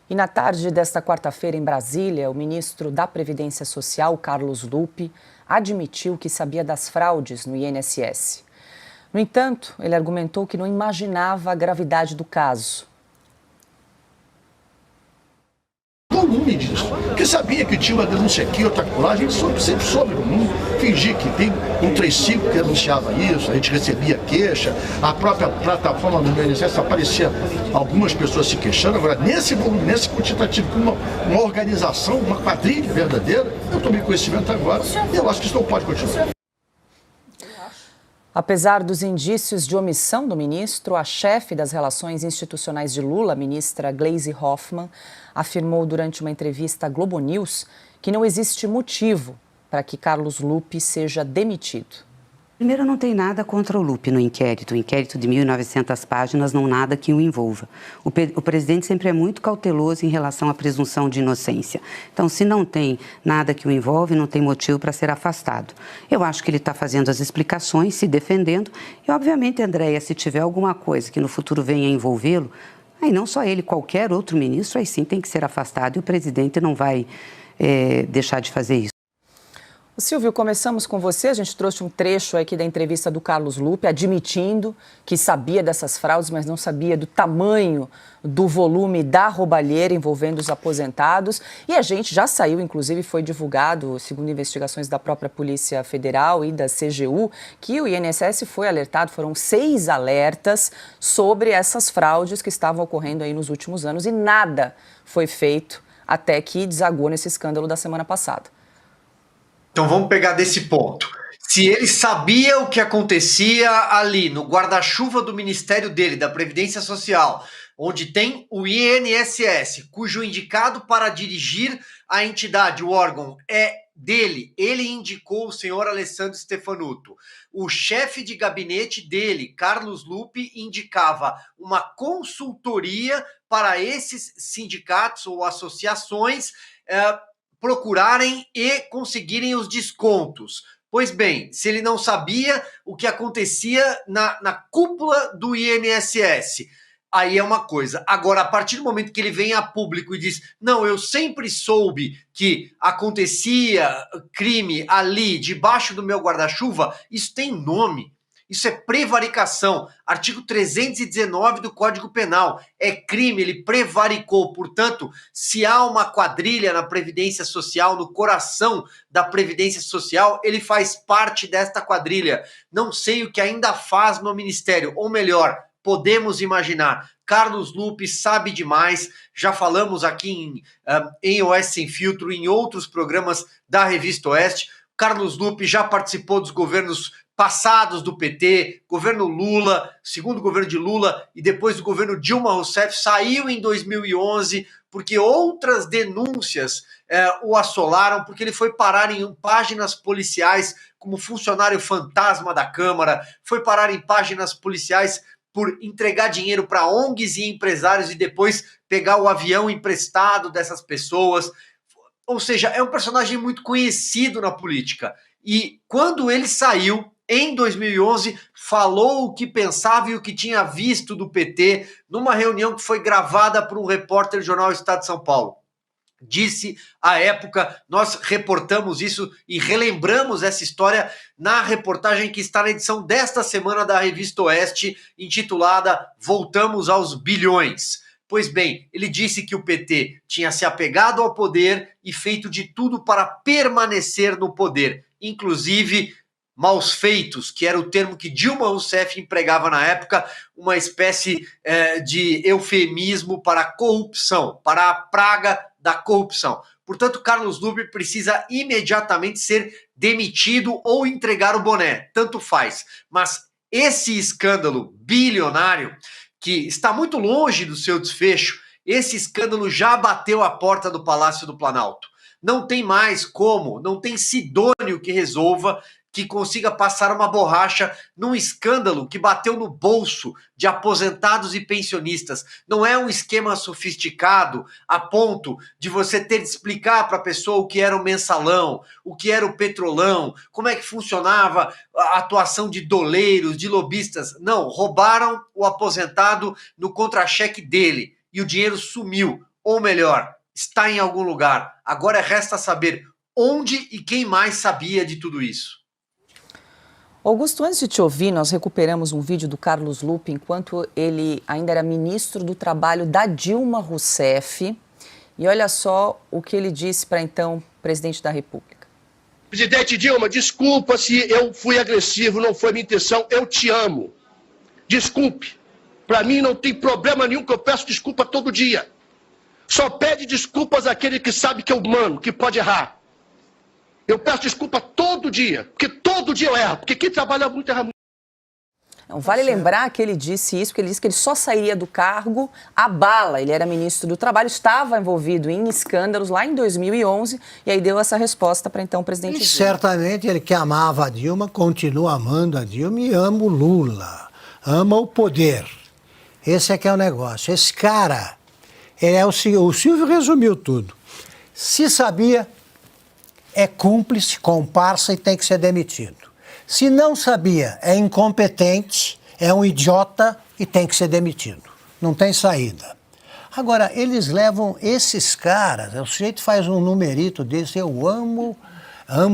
E na tarde desta quarta-feira, em Brasília, o ministro da Previdência Social, Carlos Lupe, admitiu que sabia das fraudes no INSS. No entanto, ele argumentou que não imaginava a gravidade do caso. Volume disso, porque sabia que tinha uma denúncia aqui, outra lá, a gente sempre soube no mundo, fingia que tem um 35 que anunciava isso, a gente recebia queixa, a própria plataforma do INSS aparecia algumas pessoas se queixando. Agora, nesse volume, nesse quantitativo, com uma organização, uma quadrilha verdadeira, eu tomei conhecimento agora e eu acho que isso não pode continuar. Apesar dos indícios de omissão do ministro, a chefe das relações institucionais de Lula, a ministra Gleisi Hoffmann, afirmou durante uma entrevista à Globo News que não existe motivo para que Carlos Lupe seja demitido. Primeiro, não tem nada contra o Lupe no inquérito. O inquérito de 1.900 páginas, não há nada que o envolva. O presidente sempre é muito cauteloso em relação à presunção de inocência. Então, se não tem nada que o envolve, não tem motivo para ser afastado. Eu acho que ele está fazendo as explicações, se defendendo. E, obviamente, Andréia, se tiver alguma coisa que no futuro venha a envolvê-lo, aí não só ele, qualquer outro ministro, aí sim tem que ser afastado e o presidente não vai deixar de fazer isso. Silvio, começamos com você. A gente trouxe um trecho aqui da entrevista do Carlos Lupe, admitindo que sabia dessas fraudes, mas não sabia do tamanho do volume da roubalheira envolvendo os aposentados. E a gente já saiu, inclusive foi divulgado, segundo investigações da própria Polícia Federal e da CGU, que o INSS foi alertado, foram 6 alertas sobre essas fraudes que estavam ocorrendo aí nos últimos anos e nada foi feito até que desagou nesse escândalo da semana passada. Então vamos pegar desse ponto. Se ele sabia o que acontecia ali no guarda-chuva do ministério dele, da Previdência Social, onde tem o INSS, cujo indicado para dirigir a entidade, o órgão, é dele, ele indicou o senhor Alessandro Stefanuto. O chefe de gabinete dele, Carlos Lupe, indicava uma consultoria para esses sindicatos ou associações procurarem e conseguirem os descontos. Pois bem, se ele não sabia o que acontecia na cúpula do INSS, aí é uma coisa. Agora, a partir do momento que ele vem a público e diz, não, eu sempre soube que acontecia crime ali, debaixo do meu guarda-chuva, isso tem nome. Isso é prevaricação. Artigo 319 do Código Penal. É crime, ele prevaricou. Portanto, se há uma quadrilha na Previdência Social, no coração da Previdência Social, ele faz parte desta quadrilha. Não sei o que ainda faz no Ministério. Ou melhor, podemos imaginar. Carlos Lupe sabe demais. Já falamos aqui em Oeste Sem Filtro, em outros programas da Revista Oeste. Carlos Lupe já participou dos governos passados do PT, governo Lula, segundo governo de Lula e depois do governo Dilma Rousseff, saiu em 2011 porque outras denúncias o assolaram, porque ele foi parar em páginas policiais como funcionário fantasma da Câmara, foi parar em páginas policiais por entregar dinheiro para ONGs e empresários e depois pegar o avião emprestado dessas pessoas. Ou seja, é um personagem muito conhecido na política. E quando ele saiu, em 2011, falou o que pensava e o que tinha visto do PT numa reunião que foi gravada por um repórter do jornal Estado de São Paulo. Disse, à época, nós reportamos isso e relembramos essa história na reportagem que está na edição desta semana da Revista Oeste, intitulada Voltamos aos Bilhões. Pois bem, ele disse que o PT tinha se apegado ao poder e feito de tudo para permanecer no poder, inclusive maus feitos, que era o termo que Dilma Rousseff empregava na época, uma espécie de eufemismo para a corrupção, para a praga da corrupção. Portanto, Carlos Lupe precisa imediatamente ser demitido ou entregar o boné, tanto faz. Mas esse escândalo bilionário, que está muito longe do seu desfecho, esse escândalo já bateu a porta do Palácio do Planalto. Não tem mais como, não tem sidônio que resolva, que consiga passar uma borracha num escândalo que bateu no bolso de aposentados e pensionistas. Não é um esquema sofisticado a ponto de você ter de explicar para a pessoa o que era o mensalão, o que era o petrolão, como é que funcionava a atuação de doleiros, de lobistas. Não, roubaram o aposentado no contra-cheque dele e o dinheiro sumiu. Ou melhor, está em algum lugar. Agora resta saber onde e quem mais sabia de tudo isso. Augusto, antes de te ouvir, nós recuperamos um vídeo do Carlos Lupe enquanto ele ainda era ministro do Trabalho da Dilma Rousseff. E olha só o que ele disse para então presidente da República. Presidente Dilma, desculpa se eu fui agressivo, não foi minha intenção, eu te amo. Desculpe. Para mim não tem problema nenhum que eu peço desculpa todo dia. Só pede desculpas àquele que sabe que é humano, que pode errar. Eu peço desculpa todo dia, porque todo dia eu erro, porque quem trabalha muito erra muito. Não, vale lembrar que ele disse isso, porque ele disse que ele só sairia do cargo à bala. Ele era ministro do Trabalho, estava envolvido em escândalos lá em 2011 e aí deu essa resposta para então o presidente Dilma. Certamente ele que amava a Dilma, continua amando a Dilma e ama o Lula, ama o poder. Esse é que é o negócio. Esse cara, o Silvio resumiu tudo. Se sabia, é cúmplice, comparsa e tem que ser demitido. Se não sabia, é incompetente, é um idiota e tem que ser demitido. Não tem saída. Agora, eles levam esses caras, o sujeito faz um numerito desse, eu amo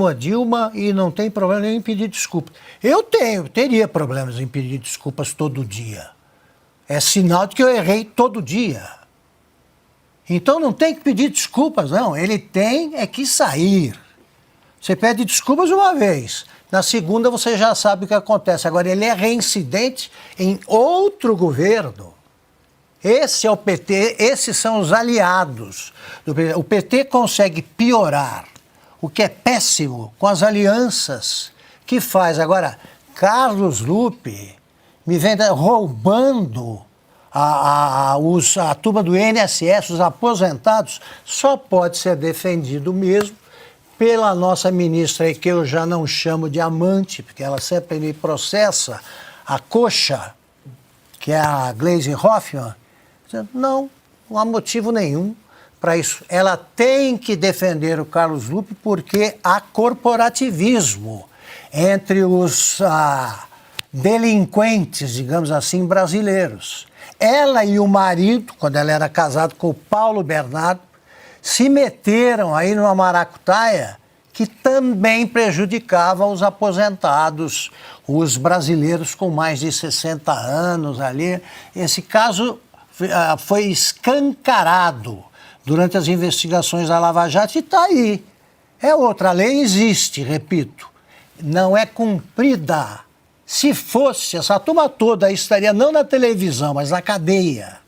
a Dilma e não tem problema nenhum em pedir desculpas. Eu teria problemas em pedir desculpas todo dia. É sinal de que eu errei todo dia. Então não tem que pedir desculpas, não. Ele tem é que sair. Você pede desculpas uma vez. Na segunda você já sabe o que acontece. Agora ele é reincidente em outro governo. Esse é o PT, esses são os aliados do PT. O PT consegue piorar, o que é péssimo, com as alianças que faz. Agora, Carlos Lupe me vem roubando a turma do INSS, os aposentados, só pode ser defendido mesmo pela nossa ministra, que eu já não chamo de amante, porque ela sempre me processa, a coxa, que é a Gleisi Hoffmann. Não há motivo nenhum para isso. Ela tem que defender o Carlos Lupe porque há corporativismo entre os delinquentes, digamos assim, brasileiros. Ela e o marido, quando ela era casada com o Paulo Bernardo, se meteram aí numa maracutaia que também prejudicava os aposentados, os brasileiros com mais de 60 anos ali. Esse caso foi escancarado durante as investigações da Lava Jato e está aí. É outra, a lei existe, repito, não é cumprida. Se fosse, essa turma toda estaria não na televisão, mas na cadeia.